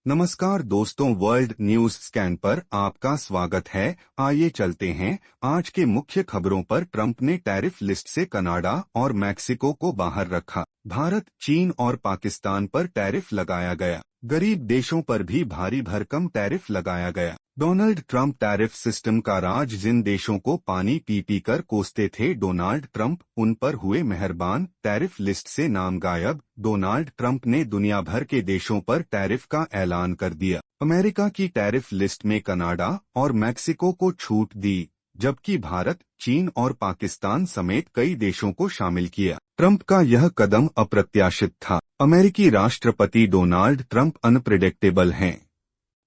नमस्कार दोस्तों, world news scan पर आपका स्वागत है। आइए चलते हैं आज के मुख्य खबरों पर। ट्रंप ने टैरिफ लिस्ट से कनाडा और मैक्सिको को बाहर रखा। भारत, चीन और पाकिस्तान पर टैरिफ लगाया गया। गरीब देशों पर भी भारी भरकम टैरिफ लगाया गया। डोनाल्ड ट्रंप टैरिफ सिस्टम का राज जिन देशों को पानी पी पी कर कोसते थे डोनाल्ड ट्रंप उन पर हुए मेहरबान। टैरिफ लिस्ट से नाम गायब। डोनाल्ड ट्रंप ने दुनिया भर के देशों पर टैरिफ का ऐलान कर दिया। अमेरिका की टैरिफ लिस्ट में कनाडा और मैक्सिको को छूट दी, जबकि भारत, चीन और पाकिस्तान समेत कई देशों को शामिल किया। ट्रंप का यह कदम अप्रत्याशित था। अमेरिकी राष्ट्रपति डोनाल्ड ट्रंप अनप्रेडिक्टेबल हैं।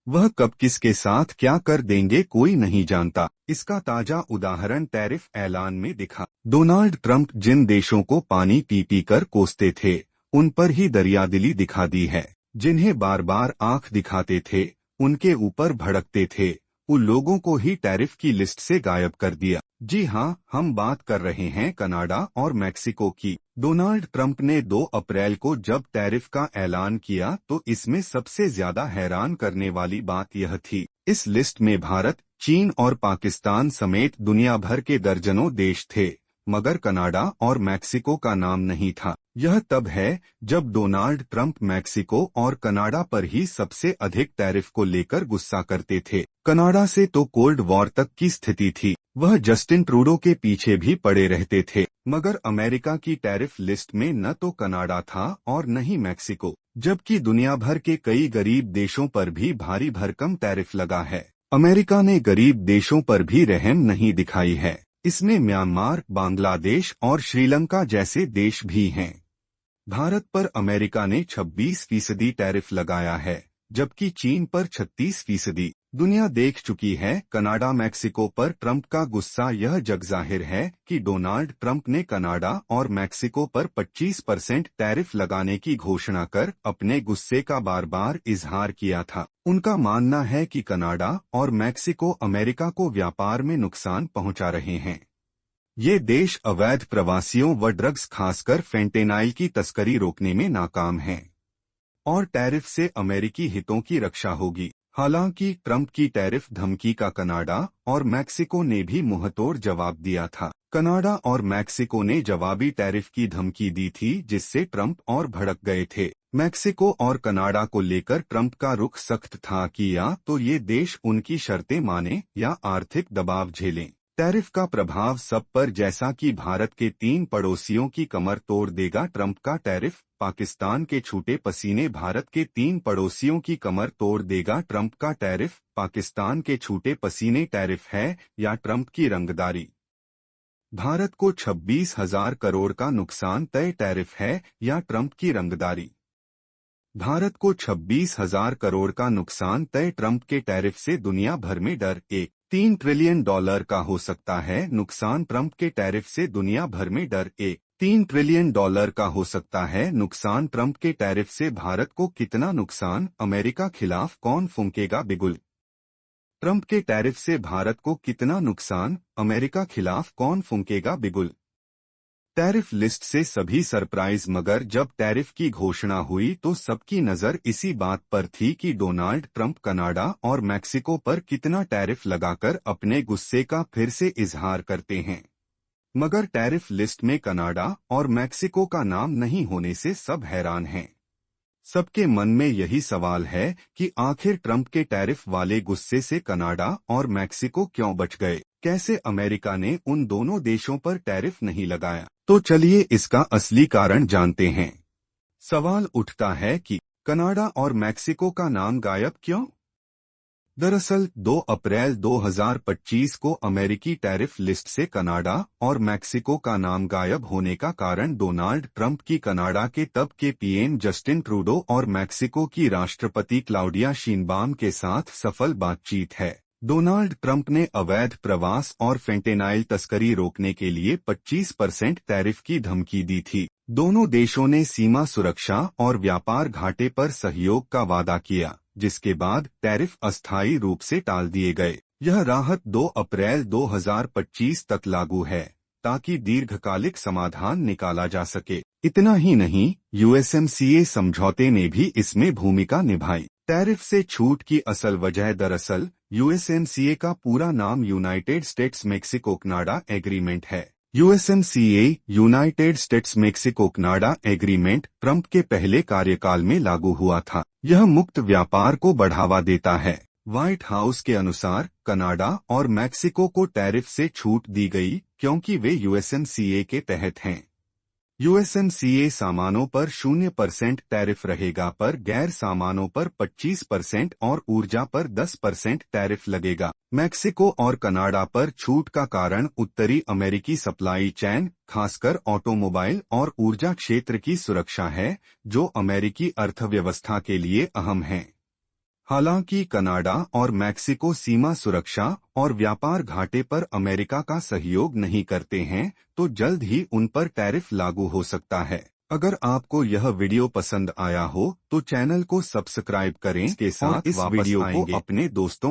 वह कब किसके साथ क्या कर देंगे कोई नहीं जानता। इसका ताजा उदाहरण टैरिफ ऐलान में दिखा। डोनाल्ड ट्रंप जिन देशों को पानी पी पी कर कोसते थे उन पर ही दरियादिली दिखा दी है। जिन्हें बार बार आंख दिखाते थे, उनके ऊपर भड़कते थे, उन लोगों को ही टैरिफ की लिस्ट से गायब कर दिया। जी हां, हम बात कर रहे हैं कनाडा और मैक्सिको की। डोनाल्ड ट्रंप ने 2 अप्रैल को जब टैरिफ का ऐलान किया तो इसमें सबसे ज्यादा हैरान करने वाली बात यह थी, इस लिस्ट में भारत, चीन और पाकिस्तान समेत दुनिया भर के दर्जनों देश थे, मगर कनाडा और मैक्सिको का नाम नहीं था। यह तब है जब डोनाल्ड ट्रंप मैक्सिको और कनाडा पर ही सबसे अधिक टैरिफ को लेकर गुस्सा करते थे। कनाडा से तो कोल्ड वॉर तक की स्थिति थी। वह जस्टिन ट्रूडो के पीछे भी पड़े रहते थे, मगर अमेरिका की टैरिफ लिस्ट में न तो कनाडा था और न ही मैक्सिको, जबकि दुनिया भर के कई गरीब देशों पर भी भारी भरकम टैरिफ लगा है। अमेरिका ने गरीब देशों पर भी रहम नहीं दिखाई है। इसमें म्यांमार, बांग्लादेश और श्रीलंका जैसे देश भी हैं। भारत पर अमेरिका ने 26% टैरिफ लगाया है, जबकि चीन पर 36%। दुनिया देख चुकी है कनाडा मैक्सिको पर ट्रंप का गुस्सा। यह जगजाहिर है कि डोनाल्ड ट्रंप ने कनाडा और मैक्सिको पर 25% टैरिफ लगाने की घोषणा कर अपने गुस्से का बार बार इजहार किया था। उनका मानना है कि कनाडा और मैक्सिको अमेरिका को व्यापार में नुकसान पहुंचा रहे हैं। ये देश अवैध प्रवासियों व ड्रग्स, खासकर फेंटेनाइल की तस्करी रोकने में नाकाम हैं, और टैरिफ से अमेरिकी हितों की रक्षा होगी। हालांकि ट्रंप की टैरिफ धमकी का कनाडा और मैक्सिको ने भी मुंहतोड़ जवाब दिया था। कनाडा और मैक्सिको ने जवाबी टैरिफ की धमकी दी थी, जिससे ट्रंप और भड़क गए थे। मैक्सिको और कनाडा को लेकर ट्रंप का रुख सख्त था कि या तो ये देश उनकी शर्तें माने या आर्थिक दबाव झेलें। टैरिफ का प्रभाव सब पर, जैसा कि भारत के 3 पड़ोसियों की कमर तोड़ देगा। ट्रंप का टैरिफ पाकिस्तान के छूटे पसीने भारत के 3 पड़ोसियों की कमर तोड़ देगा। ट्रंप का टैरिफ पाकिस्तान के छूटे पसीने टैरिफ है या ट्रंप की रंगदारी? भारत को 26,000 करोड़ का नुकसान तय टैरिफ है या ट्रंप की रंगदारी? भारत को 26,000 करोड़ का नुकसान तय ट्रंप के टैरिफ से दुनिया भर में डर। 3 ट्रिलियन डॉलर का हो सकता है नुकसान ट्रंप के टैरिफ से दुनिया भर में डर। 3 ट्रिलियन डॉलर का हो सकता है नुकसान ट्रंप के टैरिफ से। भारत को कितना नुकसान? अमेरिका खिलाफ कौन फूंकेगा बिगुल? ट्रंप के टैरिफ से भारत को कितना नुकसान? अमेरिका खिलाफ कौन फूंकेगा बिगुल? टैरिफ लिस्ट से सभी सरप्राइज, मगर जब टैरिफ की घोषणा हुई तो सबकी नजर इसी बात पर थी कि डोनाल्ड ट्रंप कनाडा और मैक्सिको पर कितना टैरिफ लगाकर अपने गुस्से का फिर से इजहार करते हैं। मगर टैरिफ लिस्ट में कनाडा और मैक्सिको का नाम नहीं होने से सब हैरान हैं। सबके मन में यही सवाल है कि आखिर ट्रंप के टैरिफ वाले गुस्से से कनाडा और मैक्सिको क्यों बच गए? कैसे अमेरिका ने उन दोनों देशों पर टैरिफ नहीं लगाया? तो चलिए इसका असली कारण जानते हैं। सवाल उठता है कि कनाडा और मैक्सिको का नाम गायब क्यों? दरअसल 2 अप्रैल 2025 को अमेरिकी टैरिफ लिस्ट से कनाडा और मैक्सिको का नाम गायब होने का कारण डोनाल्ड ट्रंप की कनाडा के तब के पीएम जस्टिन ट्रूडो और मैक्सिको की राष्ट्रपति क्लाउडिया शीनबाम के साथ सफल बातचीत है। डोनाल्ड ट्रंप ने अवैध प्रवास और फेंटेनाइल तस्करी रोकने के लिए 25% टैरिफ की धमकी दी थी। दोनों देशों ने सीमा सुरक्षा और व्यापार घाटे पर सहयोग का वादा किया, जिसके बाद टैरिफ अस्थायी रूप से टाल दिए गए। यह राहत 2 अप्रैल 2025 तक लागू है, ताकि दीर्घकालिक समाधान निकाला जा सके। इतना ही नहीं, यूएसएमसीए समझौते ने भी इसमें भूमिका निभाई। टैरिफ से छूट की असल वजह दरअसल यूएसएमसीए का पूरा नाम United States Mexico Canada agreement है। USMCA United States Mexico Canada agreement Trump के पहले कार्यकाल में लागू हुआ था। यह मुक्त व्यापार को बढ़ावा देता है। व्हाइट हाउस के अनुसार कनाडा और मैक्सिको को टैरिफ से छूट दी गई क्योंकि वे यूएसएमसीए के तहत हैं। यूएसएमसीए सामानों पर 0% टैरिफ रहेगा पर गैर सामानों पर 25% और ऊर्जा पर 10% टैरिफ लगेगा। मैक्सिको और कनाडा पर छूट का कारण उत्तरी अमेरिकी सप्लाई चेन, खासकर ऑटोमोबाइल और ऊर्जा क्षेत्र की सुरक्षा है, जो अमेरिकी अर्थव्यवस्था के लिए अहम है। हालांकि कनाडा और मैक्सिको सीमा सुरक्षा और व्यापार घाटे पर अमेरिका का सहयोग नहीं करते हैं, तो जल्द ही उन पर टैरिफ लागू हो सकता है। अगर आपको यह वीडियो पसंद आया हो तो चैनल को सब्सक्राइब करें। इसके साथ इस वीडियो को अपने दोस्तों